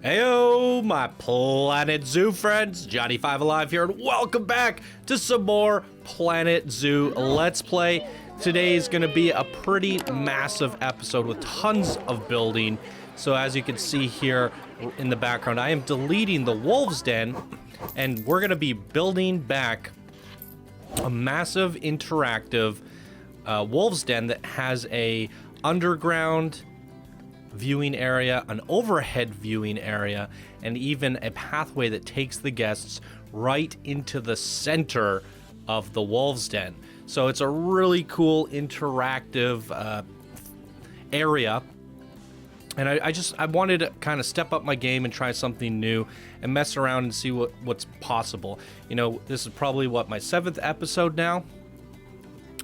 Heyo, my Planet Zoo friends, Johnny 5 Alive here, and welcome back to some more Planet Zoo Let's Play. Today is going to be a pretty massive episode with tons of building. So as you can see here in the background, I am deleting the wolves den, and we're going to be building back a massive interactive wolves den that has a underground viewing area, an overhead viewing area, and even a pathway that takes the guests right into the center of the wolves den. So it's a really cool interactive area, and I wanted to kind of step up my game and try something new and mess around and see what's possible. You know, this is probably what, my 7th episode now.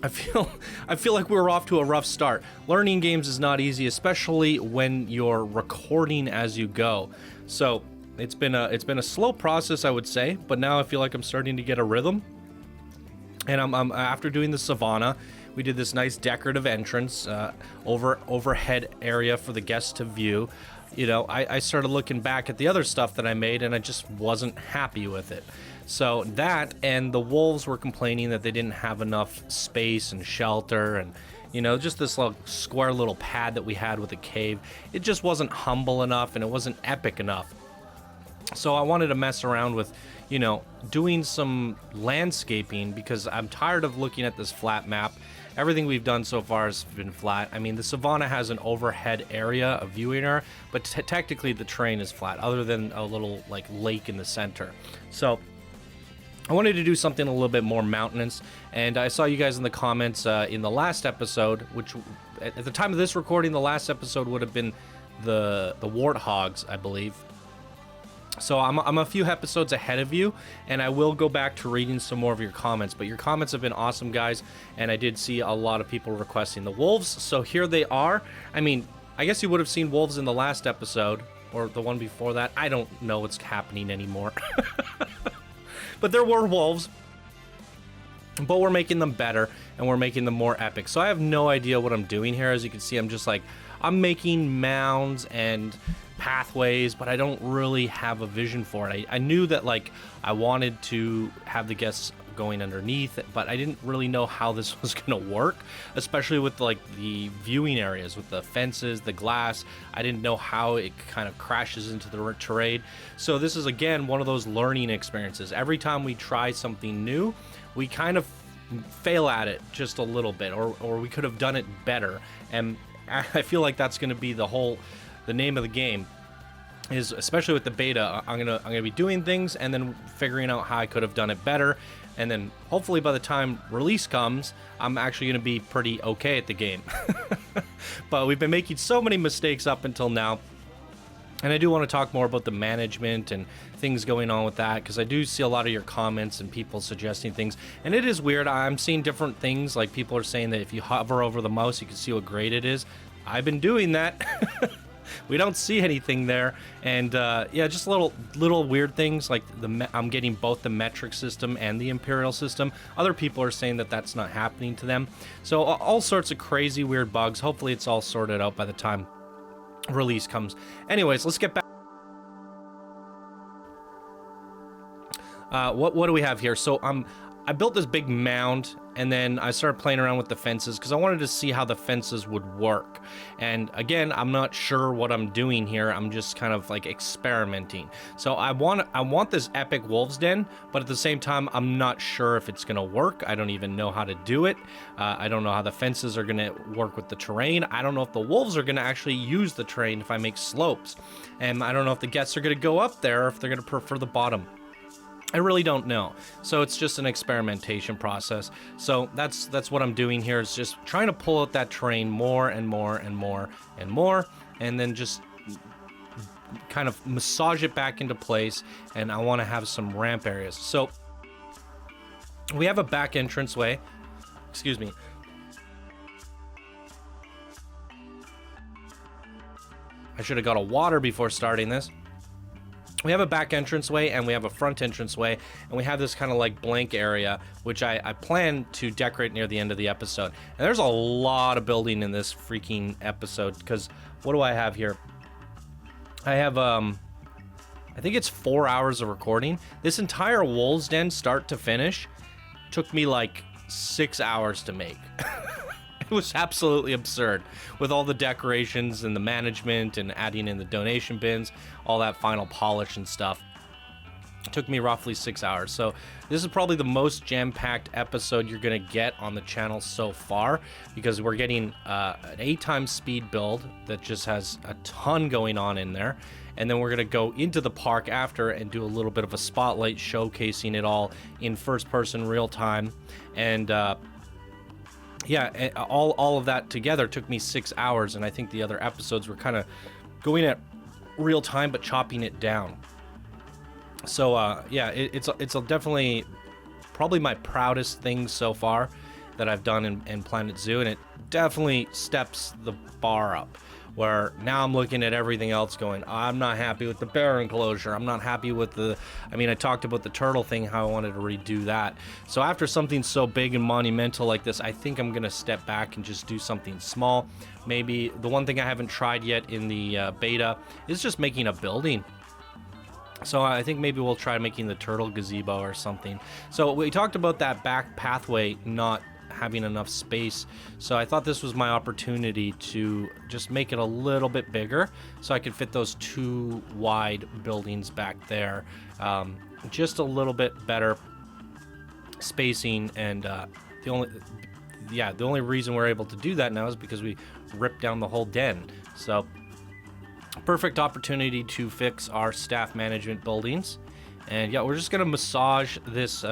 I feel like we were off to a rough start. Learning games is not easy, especially when you're recording as you go. So it's been a slow process, I would say, but now I feel like I'm starting to get a rhythm. And I'm after doing the savannah, we did this nice decorative entrance, overhead area for the guests to view. You know, I started looking back at the other stuff that I made, and I just wasn't happy with it. So that, and the wolves were complaining that they didn't have enough space and shelter, and you know, just this little square little pad that we had with a cave. It just wasn't humble enough, and it wasn't epic enough. So I wanted to mess around with, you know, doing some landscaping, because I'm tired of looking at this flat map. Everything we've done so far has been flat. I mean, the savannah has an overhead area, a viewing area, but technically the terrain is flat, other than a little like lake in the center. So I wanted to do something a little bit more mountainous, and I saw you guys in the comments in the last episode, which at the time of this recording, the last episode would have been the warthogs, I believe. So I'm a few episodes ahead of you, and I will go back to reading some more of your comments, but your comments have been awesome, guys, and I did see a lot of people requesting the wolves, so here they are. I mean, I guess you would have seen wolves in the last episode, or the one before that. I don't know what's happening anymore. But there were wolves, but we're making them better, and we're making them more epic. So I have no idea what I'm doing here. As you can see, I'm making mounds and pathways, but I don't really have a vision for it. I knew that, like, I wanted to have the guests going underneath, but I didn't really know how this was gonna work, especially with like the viewing areas with the fences, the glass. I didn't know how it kind of crashes into the terrain. So this is, again, one of those learning experiences. Every time we try something new, we kind of fail at it just a little bit, or we could have done it better. And I feel like that's going to be the name of the game, is, especially with the beta, I'm gonna be doing things and then figuring out how I could have done it better, and then hopefully by the time release comes, I'm actually gonna be pretty okay at the game. But we've been making so many mistakes up until now, and I do want to talk more about the management and things going on with that, because I do see a lot of your comments and people suggesting things, and it is weird. I'm seeing different things, like people are saying that if you hover over the mouse, you can see what grade it is. I've been doing that. We don't see anything there, and yeah, just little weird things, like I'm getting both the metric system and the imperial system. Other people are saying that that's not happening to them. So all sorts of crazy weird bugs. Hopefully it's all sorted out by the time release comes. Anyways, let's get back. What do we have here? So I built this big mound, and then I started playing around with the fences because I wanted to see how the fences would work. And again, I'm not sure what I'm doing here. I'm just kind of like experimenting. So I want this epic wolves den, but at the same time, I'm not sure if it's gonna work. I don't even know how to do it. I don't know how the fences are gonna work with the terrain. I don't know if the wolves are gonna actually use the terrain if I make slopes. And I don't know if the guests are gonna go up there or if they're gonna prefer the bottom. I really don't know. So it's just an experimentation process. So that's what I'm doing here, is just trying to pull out that terrain more and more and more and more, and then just kind of massage it back into place. And I want to have some ramp areas. So we have a back entranceway. Excuse me. I should have got a water before starting this. We have a back entranceway and we have a front entranceway, and we have this kind of like blank area, which I plan to decorate near the end of the episode. And there's a lot of building in this freaking episode, because what do I have here? I have I think it's 4 hours of recording. This entire Wolves Den, start to finish, took me like 6 hours to make. It was absolutely absurd with all the decorations and the management and adding in the donation bins, all that final polish and stuff. It took me roughly 6 hours. So this is probably the most jam-packed episode you're going to get on the channel so far, because we're getting an 8x speed build that just has a ton going on in there. And then we're going to go into the park after and do a little bit of a spotlight showcasing it all in first person real time. And yeah, all of that together took me 6 hours, and I think the other episodes were kind of going at real time but chopping it down. So yeah, it's definitely probably my proudest thing so far that I've done in Planet Zoo, and it definitely steps the bar up, where now I'm looking at everything else going, I'm not happy with the bear enclosure, I'm not happy with the, I mean, I talked about the turtle thing, how I wanted to redo that. So after something so big and monumental like this, I think I'm gonna step back and just do something small. Maybe the one thing I haven't tried yet in the beta is just making a building. So I think maybe we'll try making the turtle gazebo or something. So we talked about that back pathway not having enough space, so I thought this was my opportunity to just make it a little bit bigger so I could fit those 2 wide buildings back there. Just a little bit better spacing, and the only reason we're able to do that now is because we ripped down the whole den. So perfect opportunity to fix our staff management buildings. And yeah, we're just gonna massage this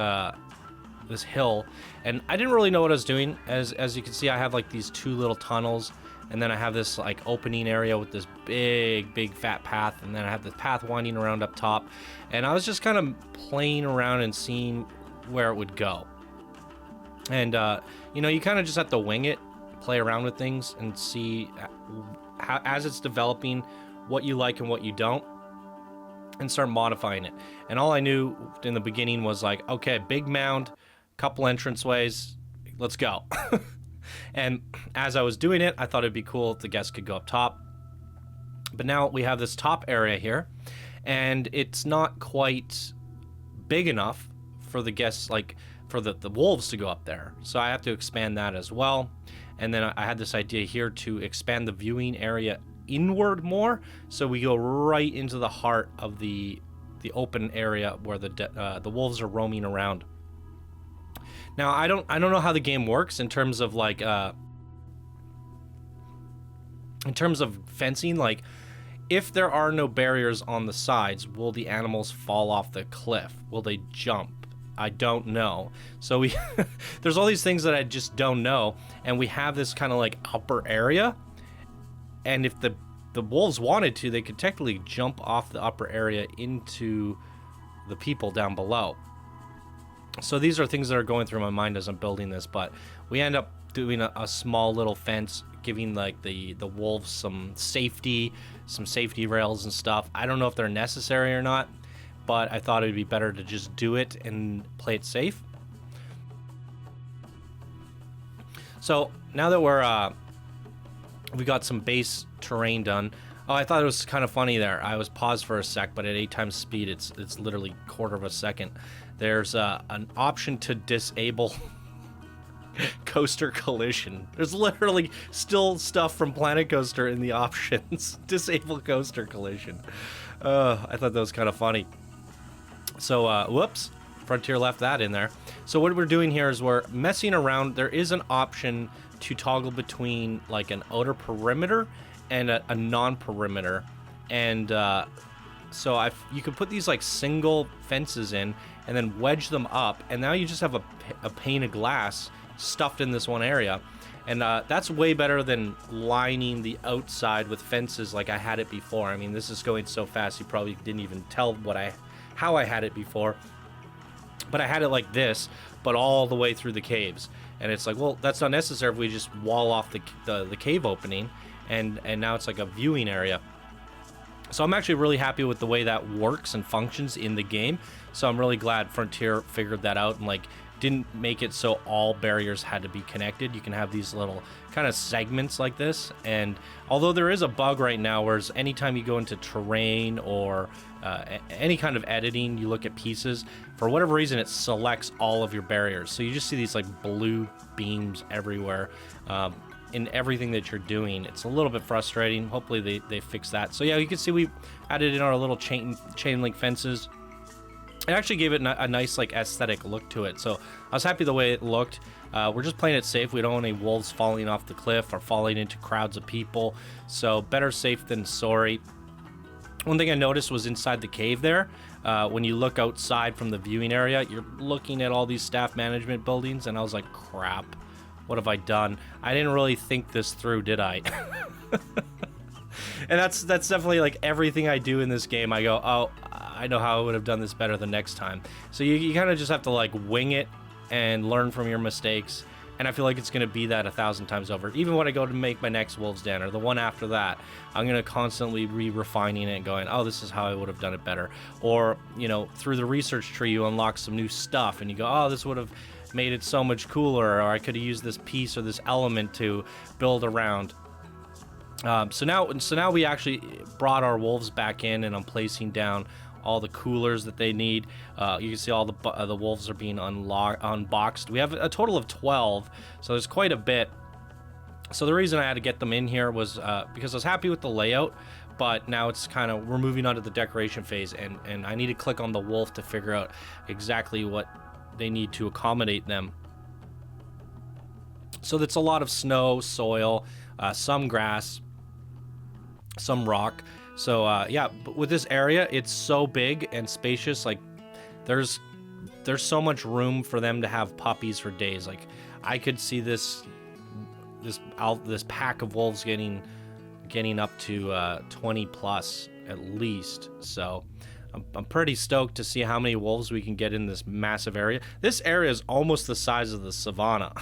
this hill, and I didn't really know what I was doing. As you can see, I have like these 2 little tunnels, and then I have this like opening area with this big fat path, and then I have the path winding around up top, and I was just kind of playing around and seeing where it would go. And you know, you kind of just have to wing it, play around with things, and see how, as it's developing, what you like and what you don't, and start modifying it. And all I knew in the beginning was like, okay, big mound, couple entranceways, let's go. And as I was doing it, I thought it'd be cool if the guests could go up top. But now we have this top area here, and it's not quite big enough for the guests, like for the wolves to go up there. So I have to expand that as well. And then I had this idea here to expand the viewing area inward more, so we go right into the heart of the open area where the wolves are roaming around. Now I don't know how the game works in terms of like in terms of fencing. Like, if there are no barriers on the sides, will the animals fall off the cliff? Will they jump? I don't know. So we there's all these things that I just don't know, and we have this kind of like upper area, and if the wolves wanted to, they could technically jump off the upper area into the people down below. So these are things that are going through my mind as I'm building this, but we end up doing a small little fence, giving like the wolves some safety rails and stuff. I don't know if they're necessary or not, but I thought it'd be better to just do it and play it safe. So now that we got some base terrain done. Oh, I thought it was kind of funny there. I was paused for a sec, but at 8x speed, it's literally quarter of a second. There's an option to disable coaster collision. There's literally still stuff from Planet Coaster in the options. Disable coaster collision. I thought that was kind of funny. So, whoops, Frontier left that in there. So what we're doing here is we're messing around. There is an option to toggle between like an outer perimeter and a non-perimeter, and so you can put these like single fences in and then wedge them up, and now you just have a pane of glass stuffed in this one area. And that's way better than lining the outside with fences like I had it before. I mean, this is going so fast you probably didn't even tell how I had it before, but I had it like this, but all the way through the caves. And it's like, well, that's not necessary if we just wall off the cave opening, and now it's like a viewing area. So I'm actually really happy with the way that works and functions in the game. So I'm really glad Frontier figured that out and like didn't make it so all barriers had to be connected. You can have these little kind of segments like this, and although there is a bug right now, whereas anytime you go into terrain or any kind of editing, you look at pieces, for whatever reason it selects all of your barriers, so you just see these like blue beams everywhere in everything that you're doing. It's a little bit frustrating. Hopefully they fix that. So yeah, you can see we added in our little chain link fences. It actually gave it a nice like aesthetic look to it, so I was happy the way it looked. We're just playing it safe. We don't want any wolves falling off the cliff or falling into crowds of people, so better safe than sorry. One thing I noticed was inside the cave there, when you look outside from the viewing area, you're looking at all these staff management buildings, and I was like, crap, what have I done? I didn't really think this through, did I? And that's definitely like everything I do in this game. I go, oh, I know how I would have done this better the next time. So you kind of just have to like wing it and learn from your mistakes. And I feel like it's going to be that 1,000 times over. Even when I go to make my next Wolves Den or the one after that, I'm going to constantly be refining it and going, oh, this is how I would have done it better. Or, you know, through the research tree, you unlock some new stuff and you go, oh, this would have made it so much cooler, or I could have used this piece or this element to build around. So now we actually brought our wolves back in, and I'm placing down all the coolers that they need. You can see all the wolves are being unboxed. We have a total of 12, so there's quite a bit. So the reason I had to get them in here was because I was happy with the layout, but now it's kind of, we're moving on to the decoration phase, and I need to click on the wolf to figure out exactly what they need to accommodate them. So that's a lot of snow, soil, some grass, some rock. So yeah, but with this area, it's so big and spacious. Like there's so much room for them to have puppies for days. Like I could see this pack of wolves getting up to 20 plus at least. So I'm pretty stoked to see how many wolves we can get in this massive area. This area is almost the size of the savannah.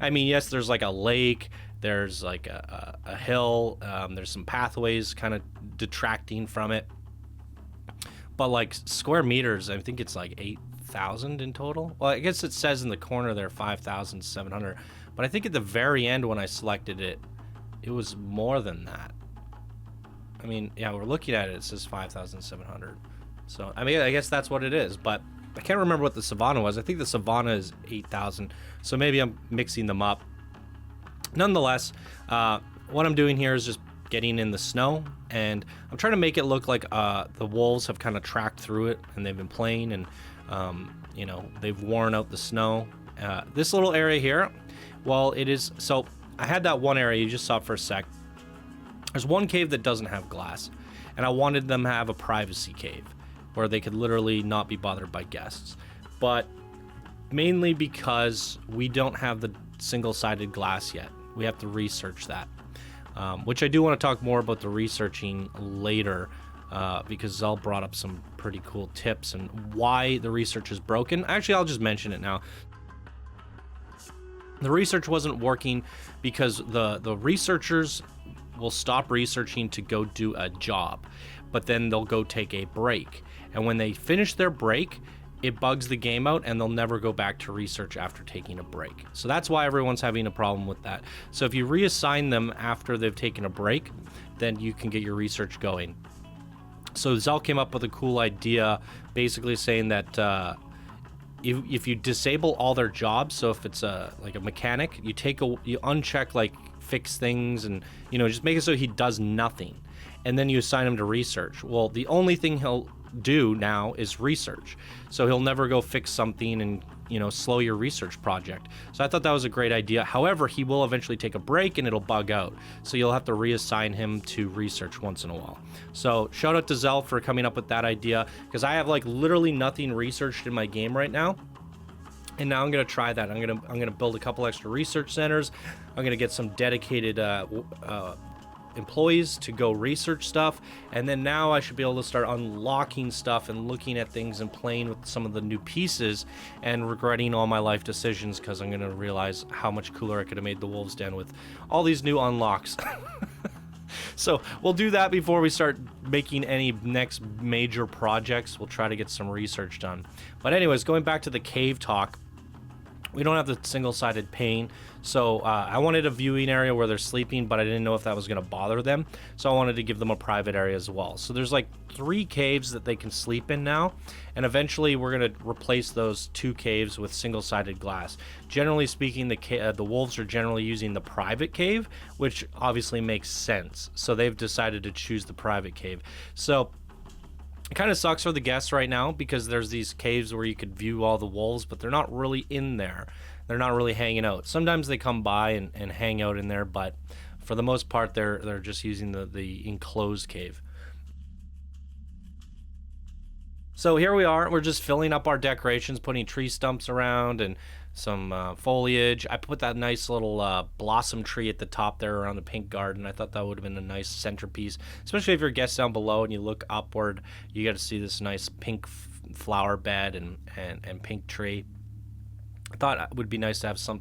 I mean, yes, there's like a lake, there's like a hill, there's some pathways kind of detracting from it. But like square meters, I think it's like 8,000 in total. Well, I guess it says in the corner there 5,700. But I think at the very end when I selected it, it was more than that. I mean, yeah, we're looking at it, it says 5,700. So, I mean, I guess that's what it is, but I can't remember what the Savannah was. I think the Savannah is 8,000, so maybe I'm mixing them up. Nonetheless, what I'm doing here is just getting in the snow, and I'm trying to make it look like the wolves have kind of tracked through it, and they've been playing, and, you know, they've worn out the snow. This little area here, well, it is, so I had that one area, you just saw it for a sec. There's one cave that doesn't have glass, and I wanted them to have a privacy cave where they could literally not be bothered by guests. But mainly because we don't have the single-sided glass yet. We have to research that, which I do want to talk more about the researching later, because Zell brought up some pretty cool tips and why the research is broken. Actually, I'll just mention it now. The research wasn't working because the researchers will stop researching to go do a job, but then they'll go take a break. And when they finish their break, it bugs the game out and they'll never go back to research after taking a break. So that's why everyone's having a problem with that. So if you reassign them after they've taken a break, then you can get your research going. So Zell came up with a cool idea, basically saying that if you disable all their jobs, so if it's like a mechanic, you uncheck like fix things and, you know, just make it so he does nothing, and then you assign him to research. Well, the only thing he'll do now is research, so he'll never go fix something and, you know, slow your research project. So I thought that was a great idea. However, he will eventually take a break and it'll bug out, so you'll have to reassign him to research once in a while. So shout out to Zell for coming up with that idea, because I have like literally nothing researched in my game right now. And now I'm gonna try that. I'm gonna build a couple extra research centers. I'm gonna get some dedicated employees to go research stuff, and then now I should be able to start unlocking stuff and looking at things and playing with some of the new pieces and regretting all my life decisions, because I'm gonna realize how much cooler I could have made the Wolves Den with all these new unlocks. So we'll do that before we start making any next major projects. We'll try to get some research done. But anyways, going back to the cave talk. We don't have the single-sided pane, so I wanted a viewing area where they're sleeping, but I didn't know if that was going to bother them, so I wanted to give them a private area as well. So there's like 3 caves that they can sleep in now, and eventually we're going to replace those 2 caves with single-sided glass. Generally speaking, the wolves are generally using the private cave, which obviously makes sense, so they've decided to choose the private cave. So it kind of sucks for the guests right now because there's these caves where you could view all the wolves, but they're not really in there. They're not really hanging out. Sometimes they come by and hang out in there, but for the most part, they're just using the enclosed cave. So here we are. We're just filling up our decorations, putting tree stumps around and some foliage. I put that nice little blossom tree at the top there around the pink garden. I thought that would have been a nice centerpiece, especially if you're guests down below and you look upward. You get to see this nice pink flower bed and pink tree. I thought it would be nice to have some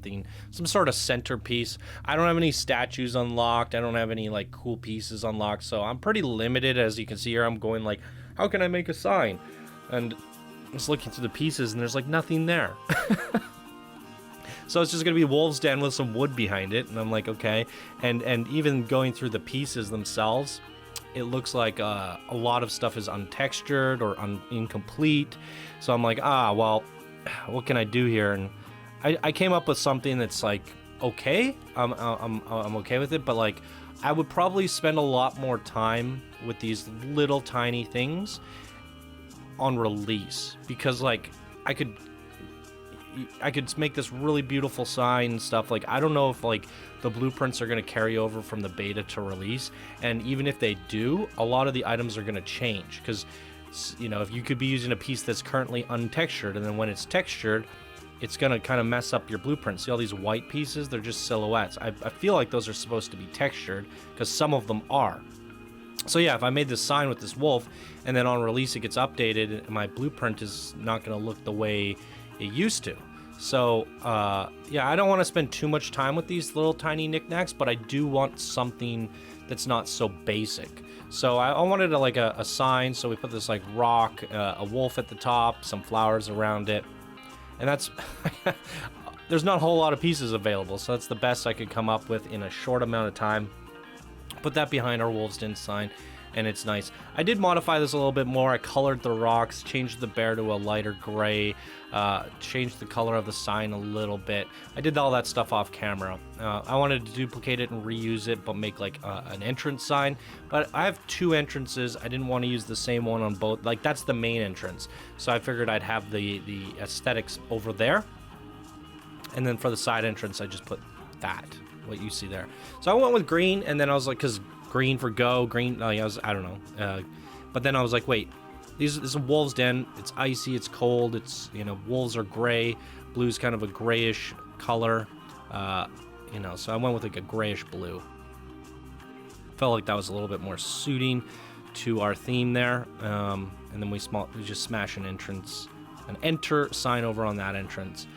sort of centerpiece. I don't have any statues unlocked. I don't have any like cool pieces unlocked, so I'm pretty limited. As you can see here, I'm going like, how can I make a sign? And I'm just looking through the pieces and there's like nothing there. So it's just gonna be Wolf's Den with some wood behind it, and I'm like, okay. And even going through the pieces themselves, it looks like a lot of stuff is untextured or incomplete. So I'm like, well, what can I do here? And I came up with something that's like, okay, I'm okay with it, but like I would probably spend a lot more time with these little tiny things on release, because like I could make this really beautiful sign and stuff. Like I don't know if like the blueprints are going to carry over from the beta to release, and even if they do, a lot of the items are going to change, because you know, if you could be using a piece that's currently untextured, and then when it's textured, it's going to kind of mess up your blueprint. See all these white pieces? They're just silhouettes. I feel like those are supposed to be textured, because some of them are. So yeah, if I made this sign with this wolf and then on release it gets updated, my blueprint is not going to look the way it used to. So yeah, I don't want to spend too much time with these little tiny knickknacks, but I do want something that's not so basic. So I wanted like a sign, so we put this like rock, a wolf at the top, some flowers around it, and that's there's not a whole lot of pieces available, so that's the best I could come up with in a short amount of time. Put that behind our Wolves Den sign, and it's nice. I did modify this a little bit more. I colored the rocks, changed the bear to a lighter gray, changed the color of the sign a little bit. I did all that stuff off camera. I wanted to duplicate it and reuse it, but make like an entrance sign. But I have 2 entrances. I didn't want to use the same one on both. Like that's the main entrance. So I figured I'd have the aesthetics over there. And then for the side entrance, I just put that, what you see there. So I went with green, and then I was like, because green for go, green, I don't know. But then I was like, wait, this is a wolf's den. It's icy, it's cold, it's, you know, wolves are gray. Blue's kind of a grayish color, you know, so I went with like a grayish blue. Felt like that was a little bit more suiting to our theme there. And then we just smash an enter sign over on that entrance.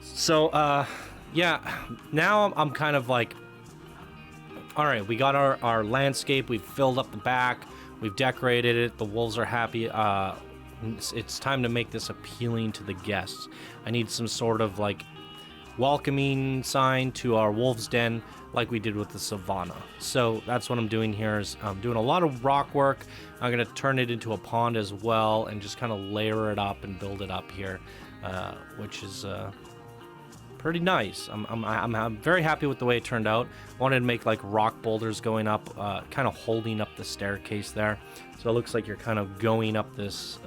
So, yeah, now I'm kind of like, all right, we got our landscape, we've filled up the back, we've decorated it, the wolves are happy. It's time to make this appealing to the guests. I need some sort of like welcoming sign to our wolves den like we did with the savannah. So that's what I'm doing here, is I'm doing a lot of rock work. I'm going to turn it into a pond as well and just kind of layer it up and build it up here, which is pretty nice. I'm very happy with the way it turned out. I wanted to make like rock boulders going up, kind of holding up the staircase there. So it looks like you're kind of going up this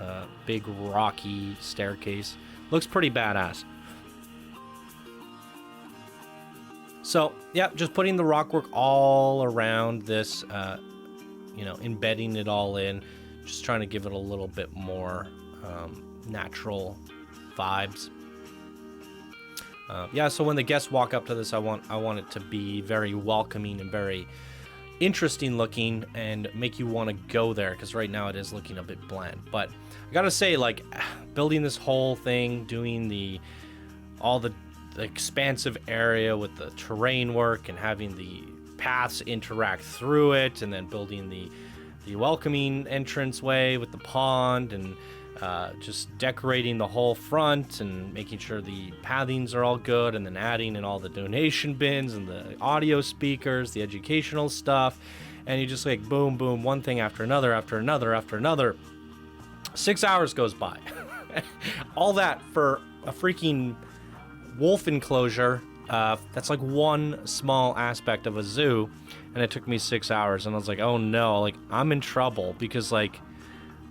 big rocky staircase. Looks pretty badass. So yeah, just putting the rock work all around this, you know, embedding it all in, just trying to give it a little bit more natural vibes. Yeah, so when the guests walk up to this, I want it to be very welcoming and very interesting looking and make you want to go there, because right now it is looking a bit bland. But I gotta say, like, building this whole thing, doing all the expansive area with the terrain work and having the paths interact through it, and then building the welcoming entranceway with the pond, and just decorating the whole front and making sure the pathings are all good, and then adding in all the donation bins and the audio speakers, the educational stuff, and you just like boom, boom, one thing after another, after another, after another. 6 hours goes by. All that for a freaking wolf enclosure. That's like one small aspect of a zoo, and it took me 6 hours, and I was like, oh no, like I'm in trouble, because like,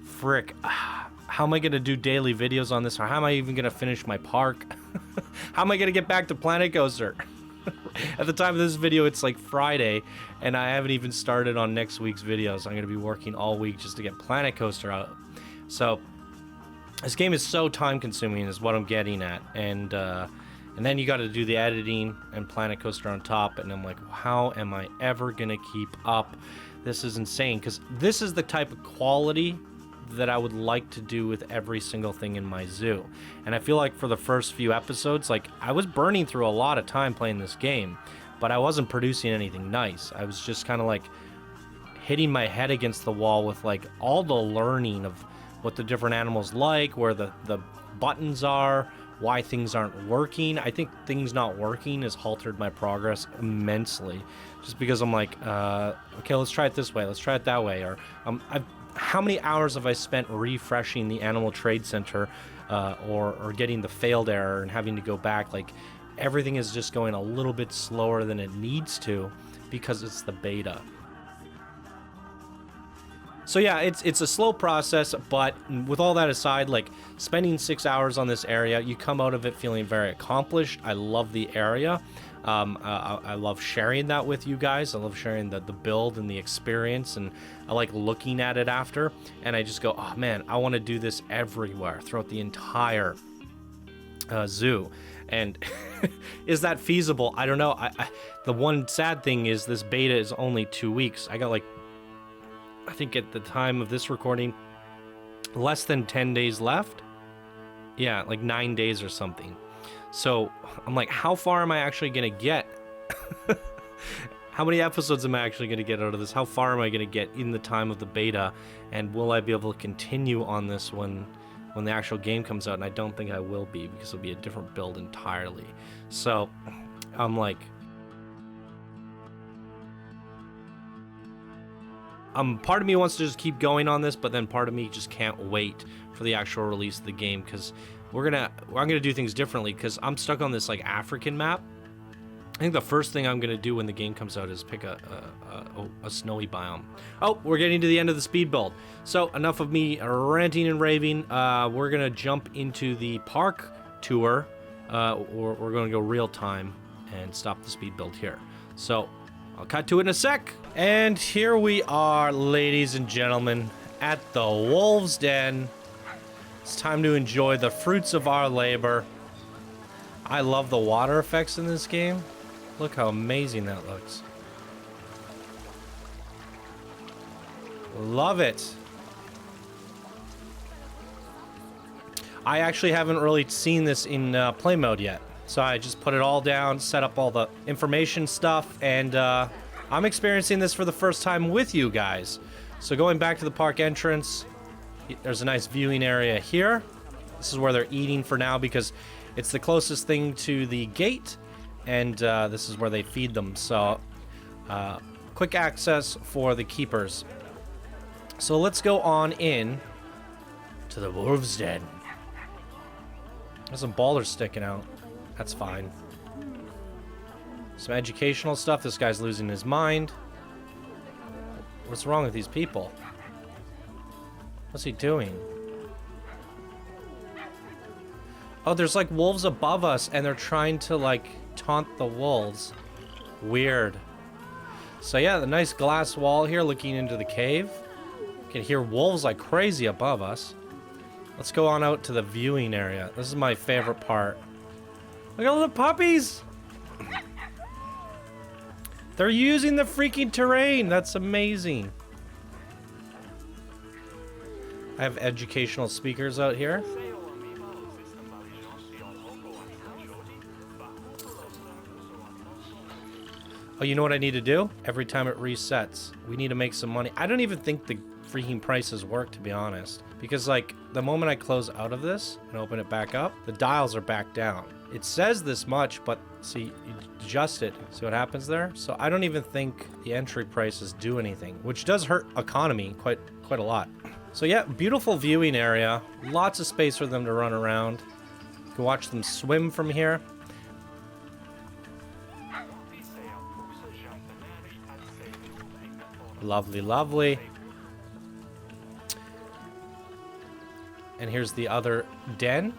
frick, how am I gonna do daily videos on this, or how am I even gonna finish my park? How am I gonna get back to Planet Coaster? At the time of this video, it's like Friday, and I haven't even started on next week's videos. I'm gonna be working all week just to get Planet Coaster out. So this game is so time consuming is what I'm getting at, and then you got to do the editing and Planet Coaster on top, and I'm like, how am I ever gonna keep up? This is insane, because this is the type of quality that I would like to do with every single thing in my zoo. And I feel like for the first few episodes, like I was burning through a lot of time playing this game, but I wasn't producing anything nice. I was just kind of like hitting my head against the wall with like all the learning of what the different animals like, where the buttons are, why things aren't working. I think things not working has halted my progress immensely, just because I'm like, okay, let's try it this way, let's try it that way, or how many hours have I spent refreshing the Animal Trade Center, or getting the failed error and having to go back? Like, everything is just going a little bit slower than it needs to because it's the beta. So yeah, it's a slow process, but with all that aside, like spending 6 hours on this area, you come out of it feeling very accomplished. I love the area. I love sharing that with you guys. I love sharing the build and the experience, and I like looking at it after, and I just go, oh man, I want to do this everywhere throughout the entire zoo. And is that feasible? I don't know. The one sad thing is this beta is only 2 weeks. I got like, I think at the time of this recording, less than 10 days left. Yeah, like 9 days or something. So I'm like, how far am I actually gonna get? How many episodes am I actually gonna get out of this? How far am I gonna get in the time of the beta? And will I be able to continue on this when the actual game comes out? And I don't think I will be, because it'll be a different build entirely. So I'm like, part of me wants to just keep going on this, but then part of me just can't wait for the actual release of the game, because I'm gonna do things differently, because I'm stuck on this like African map. I think the first thing I'm gonna do when the game comes out is pick a snowy biome. Oh, we're getting to the end of the speed build. So enough of me ranting and raving. We're gonna jump into the park tour. We're gonna go real time and stop the speed build here. So I'll cut to it in a sec. And here we are, ladies and gentlemen, at the Wolves' Den. It's time to enjoy the fruits of our labor. I love the water effects in this game. Look how amazing that looks. Love it. I actually haven't really seen this in play mode yet. So I just put it all down, set up all the information stuff, and I'm experiencing this for the first time with you guys. So going back to the park entrance, there's a nice viewing area here. This is where they're eating for now, because it's the closest thing to the gate, and this is where they feed them. So quick access for the keepers. So let's go on in to the Wolves' Den. There's some ballers sticking out. That's fine. Some educational stuff. This guy's losing his mind. What's wrong with these people? What's he doing? Oh, there's like wolves above us, and they're trying to like taunt the wolves. Weird. So yeah, the nice glass wall here looking into the cave. You can hear wolves like crazy above us. Let's go on out to the viewing area. This is my favorite part. Look at all the puppies! They're using the freaking terrain. That's amazing. I have educational speakers out here. Oh, you know what I need to do? Every time it resets, we need to make some money. I don't even think the freaking prices work, to be honest. Because, like, the moment I close out of this and open it back up, the dials are back down. It says this much, but see, you adjust it. See what happens there? So I don't even think the entry prices do anything, which does hurt economy quite a lot. So yeah, beautiful viewing area. Lots of space for them to run around. You can watch them swim from here. Lovely, lovely. And here's the other den.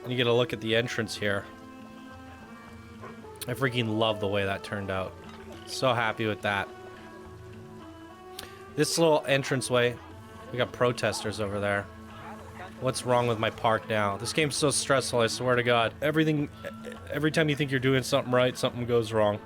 And you get a look at the entrance here. I freaking love the way that turned out. So happy with that. This little entranceway, we got protesters over there. What's wrong with my park now? This game's so stressful, I swear to God. Every time you think you're doing something right, something goes wrong.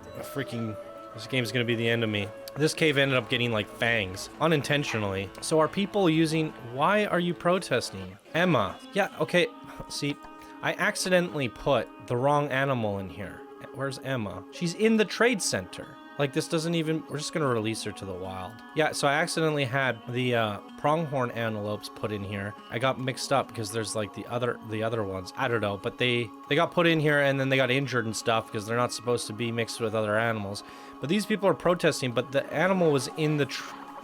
This game's gonna be the end of me. This cave ended up getting like fangs, unintentionally. So are people using, why are you protesting? Emma, yeah, okay, see, I accidentally put the wrong animal in here. Where's Emma? She's in the trade center. Like, this doesn't even, we're just gonna release her to the wild. Yeah, so I accidentally had the pronghorn antelopes put in here. I got mixed up because there's like the other ones. I don't know, but they got put in here and then they got injured and stuff because they're not supposed to be mixed with other animals. But these people are protesting, but the animal was in the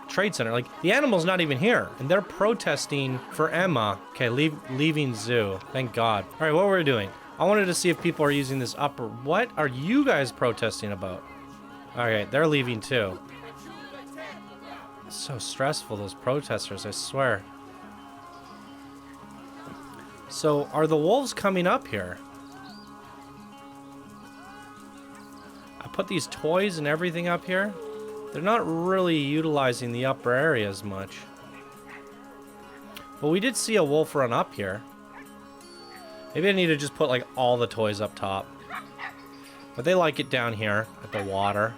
trade center. Like, the animal's not even here, and they're protesting for Emma. Okay, leaving zoo. Thank God. All right, what were we doing? I wanted to see if people are using this upper. What are you guys protesting about? All right, they're leaving too. It's so stressful, those protesters, I swear. So, are the wolves coming up here? I put these toys and everything up here. They're not really utilizing the upper area as much. But we did see a wolf run up here. Maybe I need to just put like all the toys up top. But they like it down here at the water.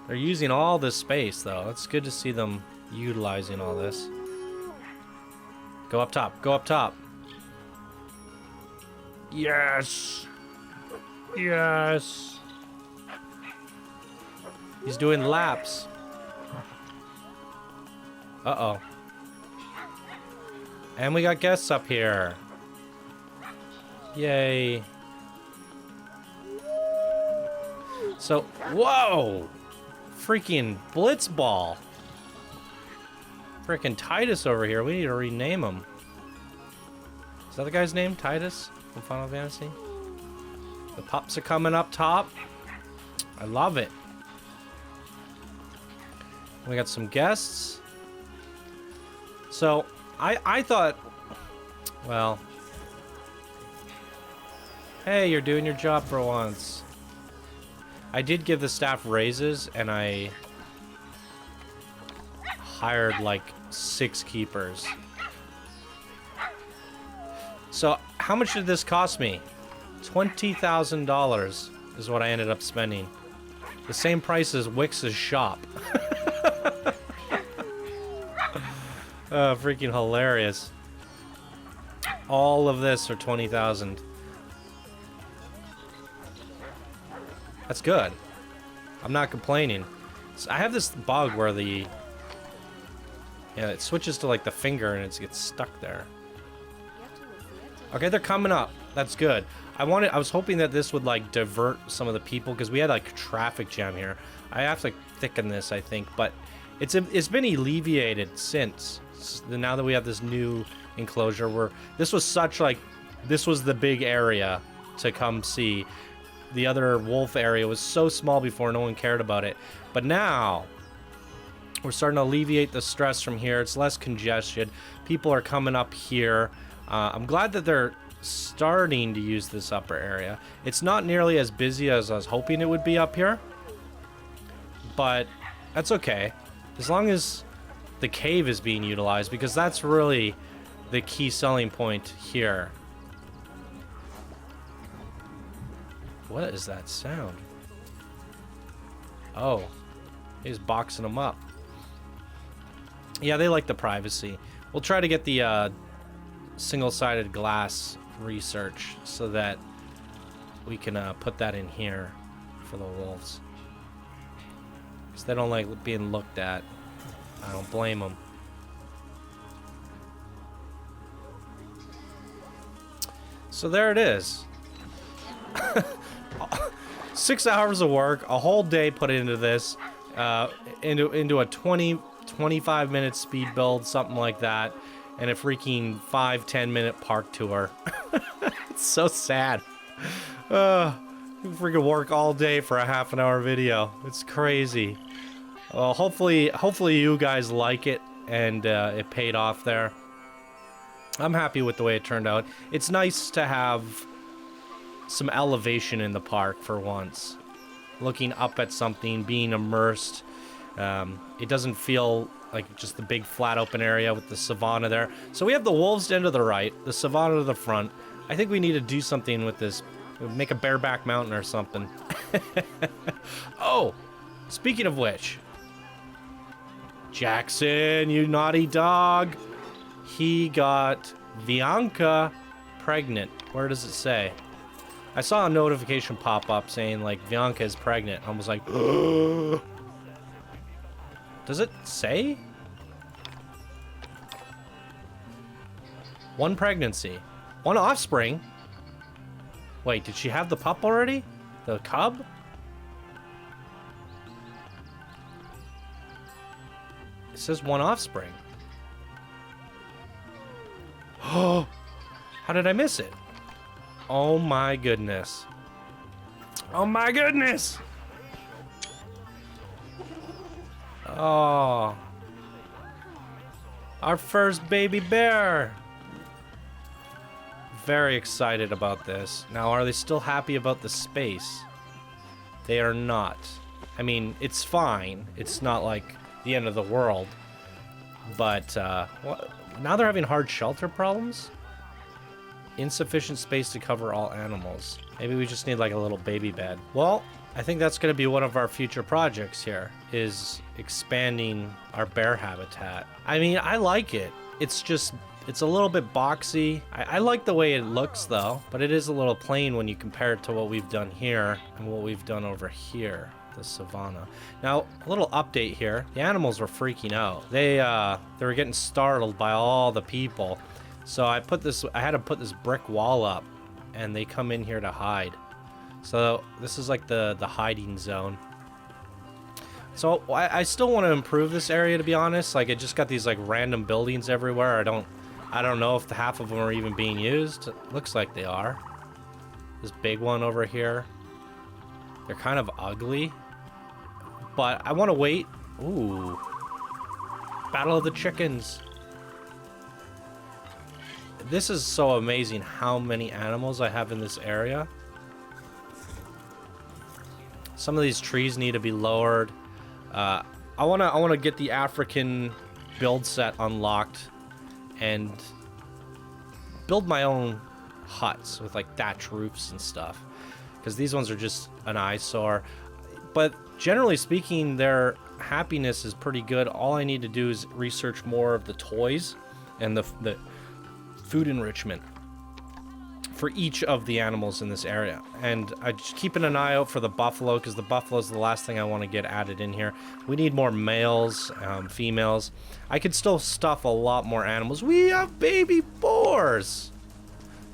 They're using all this space, though. It's good to see them utilizing all this. Go up top. Go up top. Yes! Yes! He's doing laps. Uh-oh. And we got guests up here. Yay. So, whoa! Freaking Blitzball. Freaking Titus over here. We need to rename him. Is that the guy's name? Titus from Final Fantasy? The pups are coming up top. I love it. We got some guests. So, I thought, well, hey, you're doing your job for once. I did give the staff raises, and I hired like 6 keepers. So, how much did this cost me? $20,000 is what I ended up spending. The same price as Wix's shop. Freaking hilarious. All of this for 20,000. That's good. I'm not complaining. So I have this bug where it switches to like the finger and it gets stuck there. Okay, they're coming up. That's good. I was hoping that this would like divert some of the people because we had like a traffic jam here. I have to thicken this, I think, but it's been alleviated since. Now that we have this new enclosure where this was the big area to come see. The other wolf area was so small before, no one cared about it. But now we're starting to alleviate the stress from here. It's less congestion. People are coming up here. I'm glad that they're starting to use this upper area. It's not nearly as busy as I was hoping it would be up here, but that's okay. As long as the cave is being utilized, because that's really the key selling point here. What is that sound? Oh, he's boxing them up. Yeah, they like the privacy. We'll try to get the single-sided glass research so that we can put that in here for the wolves. Because they don't like being looked at. I don't blame them. So there it is. 6 hours of work, a whole day put into this, into a 25 minute speed build, something like that, and a freaking 5-10 minute park tour. It's so sad. Freaking work all day for a half-an-hour video. It's crazy. Well, hopefully you guys like it and it paid off there. I'm happy with the way it turned out. It's nice to have some elevation in the park for once. Looking up at something, being immersed. It doesn't feel like just the big flat open area with the savanna there. So we have the wolves den to the right, the savanna to the front. I think we need to do something with this. Make a bareback mountain or something. Oh, speaking of which. Jackson, you naughty dog. He got Bianca pregnant. Where does it say? I saw a notification pop up saying like Bianca is pregnant. I was like, does it say? One pregnancy. One offspring? Wait, did she have the pup already? The cub? It says one offspring. Oh, how did I miss it? Oh my goodness. Oh my goodness! Oh. Our first baby bear! Very excited about this. Now, are they still happy about the space? They are not. I mean, it's fine. It's not like the end of the world. But, now they're having hard shelter problems? Insufficient space to cover all animals. Maybe we just need like a little baby bed. Well, I think that's going to be one of our future projects here, is expanding our bear habitat. I mean, I like it. It's just, it's a little bit boxy. I like the way it looks though, but it is a little plain when you compare it to what we've done here and what we've done over here. The savanna. Now, a little update here. The animals were freaking out. They were getting startled by all the people. So I had to put this brick wall up, and they come in here to hide. So this is like the hiding zone. So I still want to improve this area, to be honest. Like, it just got these like random buildings everywhere. I don't know if the half of them are even being used. It looks like they are. This big one over here. They're kind of ugly. But I want to wait. Ooh. Battle of the chickens. This is so amazing how many animals I have in this area. Some of these trees need to be lowered. I wanna get the African build set unlocked and build my own huts with like thatch roofs and stuff. Because these ones are just an eyesore. But generally speaking, their happiness is pretty good. All I need to do is research more of the toys and the food enrichment for each of the animals in this area. And I'm just keeping an eye out for the buffalo, because the buffalo is the last thing I want to get added in here. We need more males, females. I could still stuff a lot more animals. We have baby boars!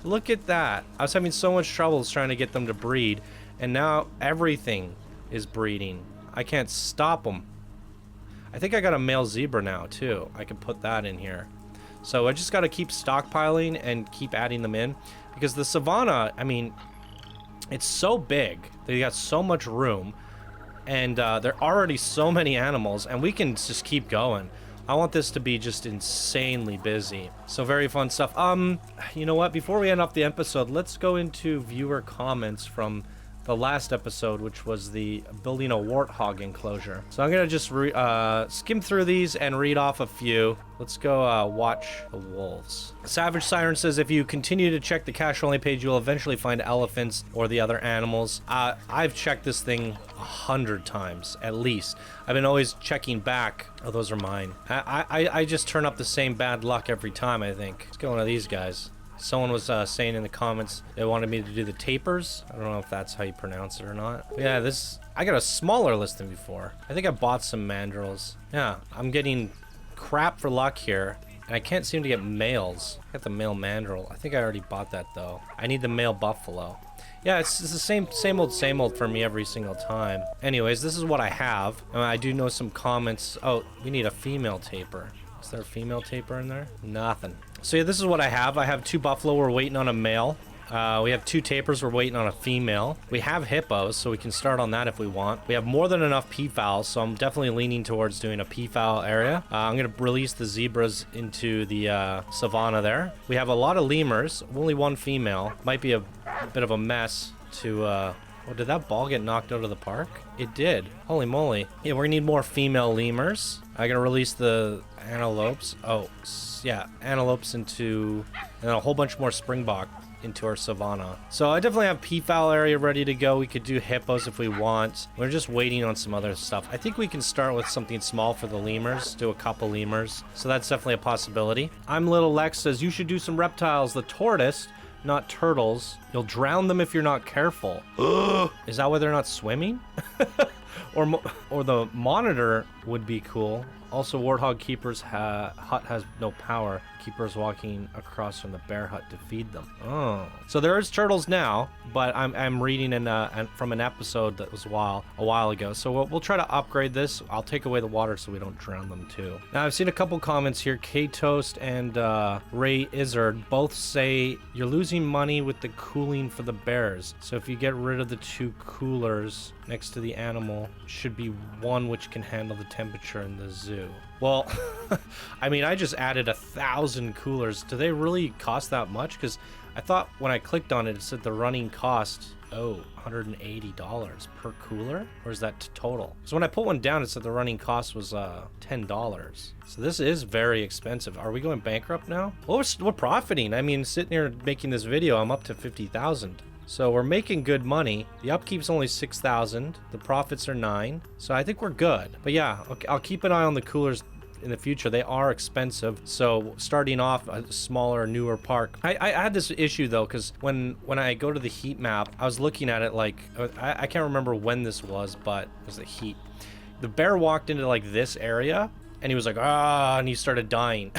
Look at that. I was having so much trouble trying to get them to breed, and now everything is breeding. I can't stop them. I think I got a male zebra now too. I can put that in here. So I just got to keep stockpiling and keep adding them in, because the savanna, I mean, it's so big. They got so much room, and there are already so many animals, and we can just keep going. I want this to be just insanely busy. So very fun stuff. You know what? Before we end off the episode, let's go into viewer comments from the last episode, which was the building a warthog enclosure. So I'm gonna just skim through these and read off a few. Let's go watch the wolves. Savage Siren says, if you continue to check the cash only page, you'll eventually find elephants or the other animals. I've checked this thing 100 times at least. I've been always checking back. Oh, those are mine. I just turn up the same bad luck every time, I think. Let's get one of these guys. Someone was saying in the comments they wanted me to do the tapers. I don't know if that's how you pronounce it or not. But yeah, I got a smaller list than before. I think I bought some mandrills. Yeah, I'm getting crap for luck here. And I can't seem to get males. I got the male mandrill. I think I already bought that though. I need the male buffalo. Yeah, it's the same old for me every single time. Anyways, this is what I have. I do know some comments. Oh, we need a female taper. Is there a female taper in there? Nothing. So yeah, this is what I have. I have 2 buffalo. We're waiting on a male. We have 2 tapers. We're waiting on a female. We have hippos, so we can start on that if we want. We have more than enough peafowls, so I'm definitely leaning towards doing a peafowl area. I'm going to release the zebras into the savanna there. We have a lot of lemurs. Only 1 female. Might be a bit of a mess to... Oh, did that ball get knocked out of the park? It did. Holy moly. Yeah, we're gonna need more female lemurs. I'm gonna release the antelopes. Oh, yeah, antelopes into... And then a whole bunch more springbok into our savanna. So I definitely have peafowl area ready to go. We could do hippos if we want. We're just waiting on some other stuff. I think we can start with something small for the lemurs. Do a couple lemurs. So that's definitely a possibility. I'm Little Lex says, you should do some reptiles. The tortoise... not turtles. You'll drown them if you're not careful. Is that why they're not swimming? or the monitor would be cool. Also, Warthog Keeper's hut has no power. Keepers walking across from the bear hut to feed them. Oh. So there is turtles now, but I'm reading from an episode that was a while ago. So we'll try to upgrade this. I'll take away the water so we don't drown them too. Now, I've seen a couple comments here. K-Toast and Ray Izzard both say you're losing money with the cooling for the bears. So if you get rid of the 2 coolers next to the animal, should be 1 which can handle the temperature in the zoo. Well, I mean, I just added 1,000 coolers. Do they really cost that much? Because I thought when I clicked on it, it said the running cost, $180 per cooler? Or is that total? So when I put one down, it said the running cost was $10. So this is very expensive. Are we going bankrupt now? Well, we're profiting. I mean, sitting here making this video, I'm up to 50,000. So we're making good money. The upkeep's only 6,000. The profits are 9. So I think we're good. But yeah, okay, I'll keep an eye on the coolers in the future. They are expensive. So starting off a smaller, newer park. I had this issue though, because when I go to the heat map, I was looking at it like, I can't remember when this was, but it was the heat. The bear walked into like this area and he was like, and he started dying.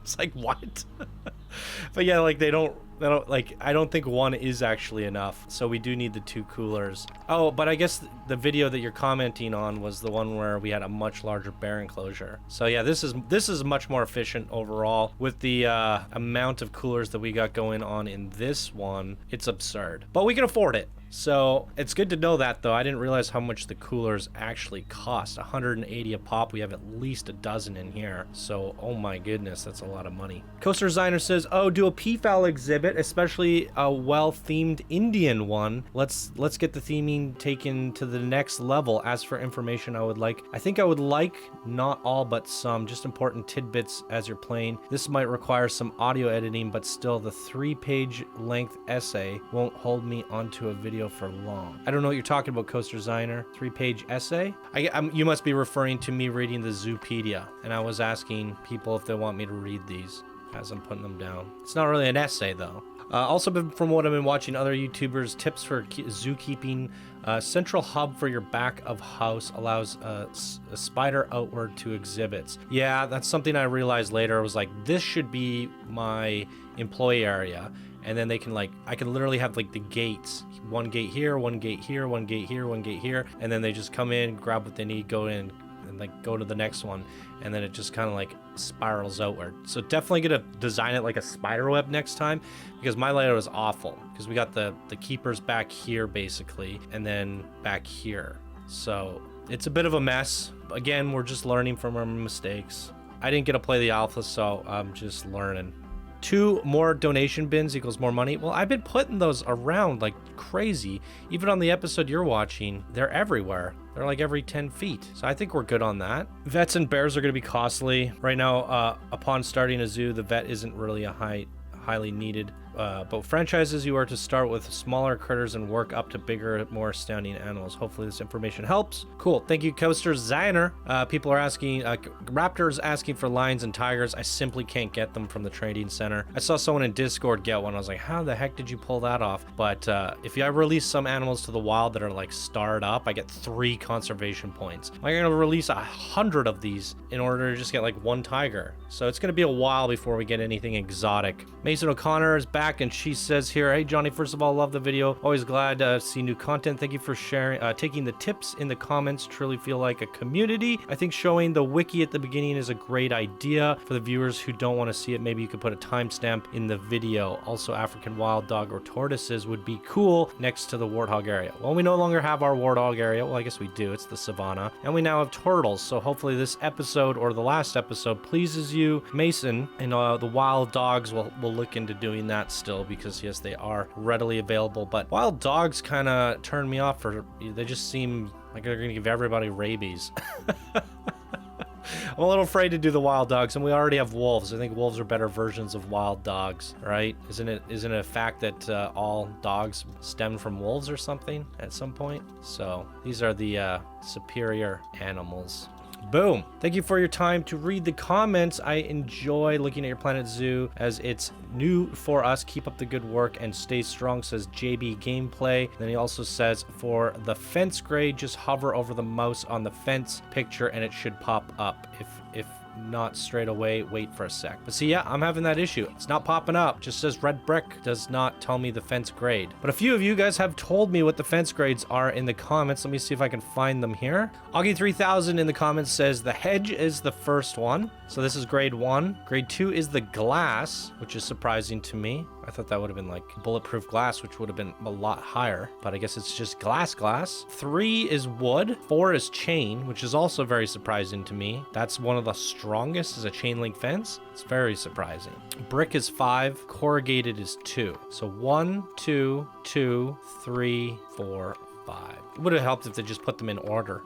It's like, what? But yeah, like they don't like, I don't think 1 is actually enough, so we do need the 2 coolers. Oh, but I guess the video that you're commenting on was the one where we had a much larger bear enclosure. So yeah, this is much more efficient overall. With the amount of coolers that we got going on in this one, it's absurd, but we can afford it. So it's good to know that though. I didn't realize how much the coolers actually cost. 180 a pop. We have at least a dozen in here. So, oh my goodness, that's a lot of money. Coaster Designer says, oh, do a peafowl exhibit, especially a well-themed Indian one. Let's get the theming taken to the next level. As for information I think I would like not all but some, just important tidbits as you're playing. This might require some audio editing, but still the 3-page length essay won't hold me onto a video for long. I don't know what you're talking about, Coaster Designer. 3-page essay? You must be referring to me reading the Zoopedia, and I was asking people if they want me to read these as I'm putting them down. It's not really an essay though. Also, from what I've been watching, other YouTubers, tips for zookeeping. Central hub for your back of house allows a spider outward to exhibits. Yeah, that's something I realized later. I was like, this should be my employee area. And then they can I can literally have like the gates. 1 gate here, 1 gate here, 1 gate here, 1 gate here. And then they just come in, grab what they need, go in, and go to the next one. And then it just kind of spirals outward. So definitely gonna design it like a spider web next time, because my layout is awful. Because we got the keepers back here basically, and then back here. So it's a bit of a mess. Again, we're just learning from our mistakes. I didn't get to play the alpha, so I'm just learning. 2 more donation bins equals more money. Well, I've been putting those around like crazy. Even on the episode you're watching, they're everywhere. They're like every 10 feet. So I think we're good on that. Vets and bears are going to be costly. Right now, upon starting a zoo, the vet isn't really a highly needed. but franchises, you are to start with smaller critters and work up to bigger, more astounding animals. Hopefully this information helps. Cool. Thank you, Coaster Ziner. People are asking, Raptors asking for lions and tigers. I simply can't get them from the trading center. I saw someone in Discord get one. I was like, how the heck did you pull that off? But if I release some animals to the wild that are like starred up, I get 3 conservation points. I'm going to release 100 of these in order to just get like 1 tiger. So it's going to be a while before we get anything exotic. Mason O'Connor is back and she says here, hey Johnny, first of all, love the video. Always glad to see new content. Thank you for sharing, taking the tips in the comments. Truly feel like a community. I think showing the wiki at the beginning is a great idea for the viewers who don't want to see it. Maybe you could put a timestamp in the video. Also, African wild dog or tortoises would be cool next to the warthog area. Well, we no longer have our warthog area. Well, I guess we do. It's the savannah. And we now have turtles. So hopefully this episode or the last episode pleases you, Mason. And the wild dogs will look into doing that still because yes, they are readily available. But wild dogs kind of turn me off. They just seem like they're going to give everybody rabies. I'm a little afraid to do the wild dogs, and we already have wolves. I think wolves are better versions of wild dogs, right? Isn't it a fact that all dogs stem from wolves or something at some point? So these are the superior animals. Boom. Thank you for your time to read the comments. I enjoy looking at your Planet Zoo as it's new for us. Keep up the good work and stay strong, says JB Gameplay. Then he also says for the fence grade, just hover over the mouse on the fence picture and it should pop up. If not straight away, wait for a sec. But see, yeah, I'm having that issue. It's not popping up. Just says red brick, does not tell me the fence grade. But a few of you guys have told me what the fence grades are in the comments. Let me see if I can find them here. Augie3000 in the comments says the hedge is the first one. So this is grade 1. Grade 2 is the glass, which is surprising to me. I thought that would have been like bulletproof glass, which would have been a lot higher, but I guess it's just glass. 3 is wood. 4 is chain, which is also very surprising to me. That's one of the strongest, is a chain link fence. It's very surprising. Brick is 5. Corrugated is 2. So 1, 2, 2, 3, 4, 5. It would have helped if they just put them in order.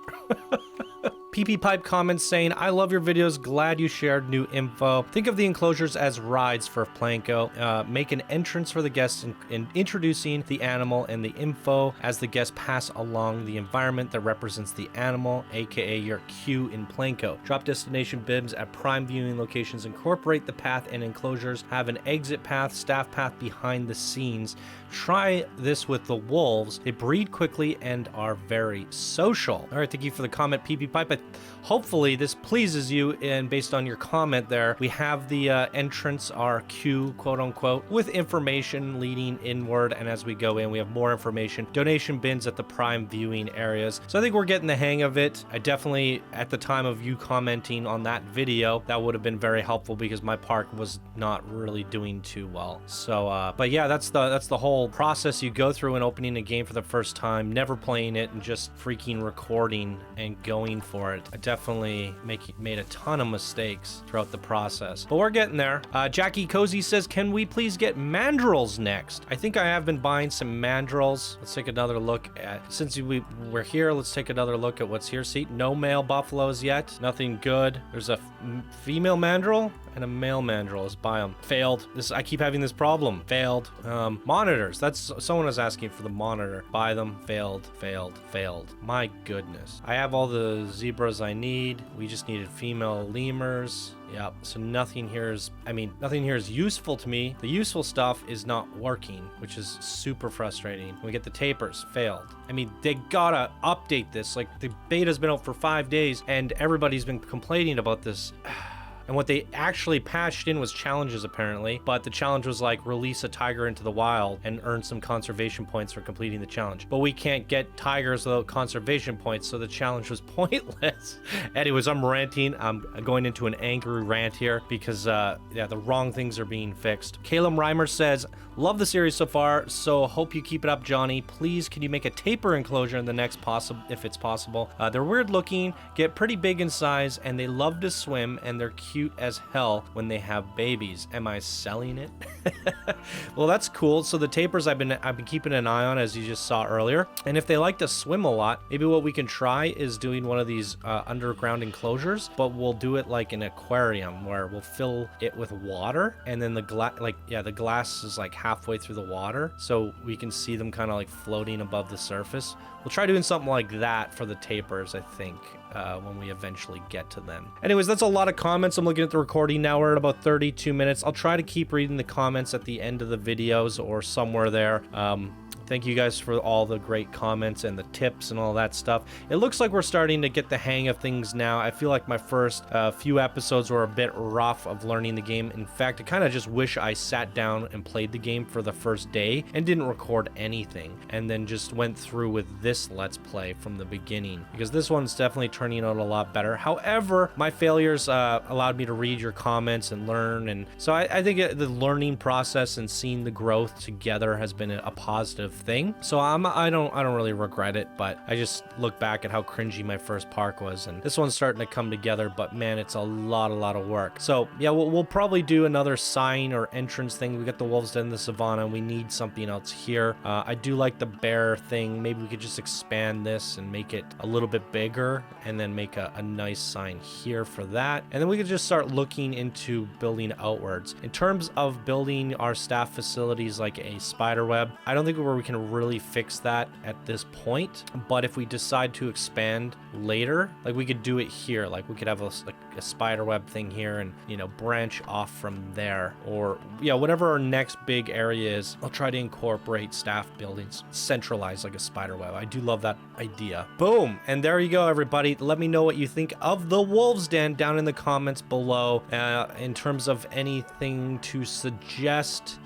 PP Pipe comments saying, I love your videos. Glad you shared new info. Think of the enclosures as rides for Planko. Make an entrance for the guests in introducing the animal and the info as the guests pass along the environment that represents the animal, aka your queue in Planko. Drop destination bibs at prime viewing locations. Incorporate the path and enclosures. Have an exit path, staff path behind the scenes. Try this with the wolves. They breed quickly and are very social. All right, thank you for the comment, PP Pipe. Hopefully this pleases you, and based on your comment there, we have the entrance, our queue, quote unquote, with information leading inward, and as we go in, we have more information. Donation bins at the prime viewing areas. So I think we're getting the hang of it. I definitely, at the time of you commenting on that video, that would have been very helpful because my park was not really doing too well. So, but yeah, that's the whole process you go through in opening a game for the first time, never playing it and just freaking recording and going for it. I definitely made a ton of mistakes throughout the process, but we're getting there. Jackie Cozy says, can we please get mandrills next? I think I have been buying some mandrills. Let's take another look at, since we're here, let's take another look at what's here. See, no male buffaloes yet. Nothing good. There's a female mandrill and a male mandrill. Let's buy them. Failed. I keep having this problem. Failed. Monitors. That's, someone was asking for the monitor. Buy them. Failed. Failed. Failed. My goodness. I have all the zebras I need. We just needed female lemurs. Yep. So nothing here is useful to me. The useful stuff is not working, which is super frustrating. We get the tapers. Failed. I mean, they gotta update this. Like, the beta's been out for 5 days and everybody's been complaining about this. And what they actually patched in was challenges, apparently. But the challenge was like, release a tiger into the wild and earn some conservation points for completing the challenge. But we can't get tigers without conservation points, so the challenge was pointless. Anyways, I'm ranting. I'm going into an angry rant here because, yeah, the wrong things are being fixed. Caleb Reimer says, love the series so far, so hope you keep it up, Johnny. Please, can you make a taper enclosure in the next possible, if it's possible? They're weird looking, get pretty big in size, and they love to swim, and they're cute cute as hell when they have babies. Am I selling it? Well, that's cool. So the tapirs I've been keeping an eye on, as you just saw earlier. And if they like to swim a lot, maybe what we can try is doing one of these underground enclosures, but we'll do it like an aquarium where we'll fill it with water, and then the glass is like halfway through the water, so we can see them kind of like floating above the surface. We'll try doing something like that for the tapirs, I think, when we eventually get to them. Anyways, that's a lot of comments. I'm looking at the recording now. We're at about 32 minutes. I'll try to keep reading the comments at the end of the videos or somewhere there. Thank you guys for all the great comments and the tips and all that stuff. It looks like we're starting to get the hang of things now. I feel like my first few episodes were a bit rough of learning the game. In fact, I kind of just wish I sat down and played the game for the first day and didn't record anything, and then just went through with this Let's Play from the beginning, because this one's definitely turning out a lot better. However, my failures allowed me to read your comments and learn, and so I think the learning process and seeing the growth together has been a positive thing. So I don't really regret it, but I just look back at how cringy my first park was, and this one's starting to come together, but man, it's a lot of work. So yeah, we'll probably do another sign or entrance thing. We got the wolves dead in the savannah, and we need something else here. I do like the bear thing. Maybe we could just expand this and make it a little bit bigger, and then make a nice sign here for that. And then we could just start looking into building outwards. In terms of building our staff facilities like a spider web, I don't think we can really fix that at this point, but if we decide to expand later, like we could do it here, like we could have a spider web thing here and, you know, branch off from there, or yeah, whatever our next big area is. I'll try to incorporate staff buildings, centralize like a spider web. I do love that idea. Boom, and there you go, everybody. Let me know what you think of the wolves den down in the comments below. In terms of anything to suggest,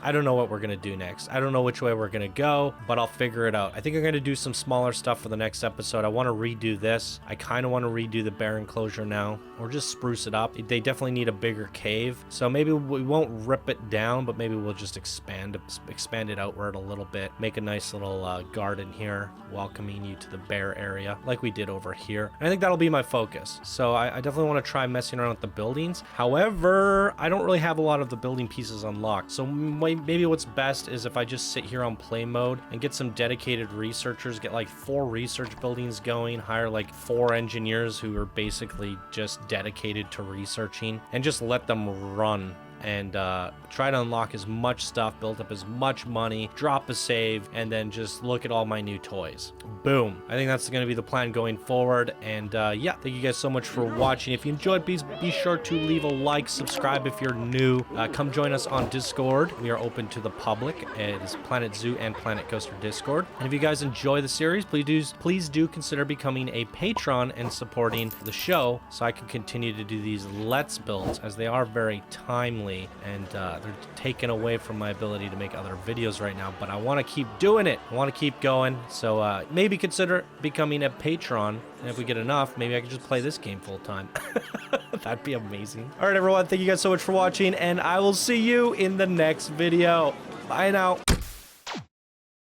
I don't know what we're going to do next. I don't know which way we're going to go, but I'll figure it out. I think I'm going to do some smaller stuff for the next episode. I want to redo this. I kind of want to redo the bear enclosure now, or just spruce it up. They definitely need a bigger cave. So maybe we won't rip it down, but maybe we'll just expand it outward a little bit. Make a nice little garden here, welcoming you to the bear area like we did over here. And I think that'll be my focus. So I definitely want to try messing around with the buildings. However, I don't really have a lot of the building pieces unlocked. So maybe what's best is if I just sit here on play mode and get some dedicated researchers, get like 4 research buildings going, hire like 4 engineers who are basically just dedicated to researching, and just let them run and try to unlock as much stuff, build up as much money, drop a save, and then just look at all my new toys. Boom. I think that's going to be the plan going forward. And yeah, thank you guys so much for watching. If you enjoyed, please be sure to leave a like, subscribe if you're new. Come join us on Discord. We are open to the public. It is Planet Zoo and Planet Coaster Discord. And if you guys enjoy the series, please do consider becoming a patron and supporting the show, so I can continue to do these Let's Builds, as they are very timely, and they're taken away from my ability to make other videos right now, but I want to keep doing it. I want to keep going. So maybe consider becoming a patron, and if we get enough, maybe I can just play this game full time. That'd be amazing. All right, everyone, thank you guys so much for watching, and I will see you in the next video. Bye now.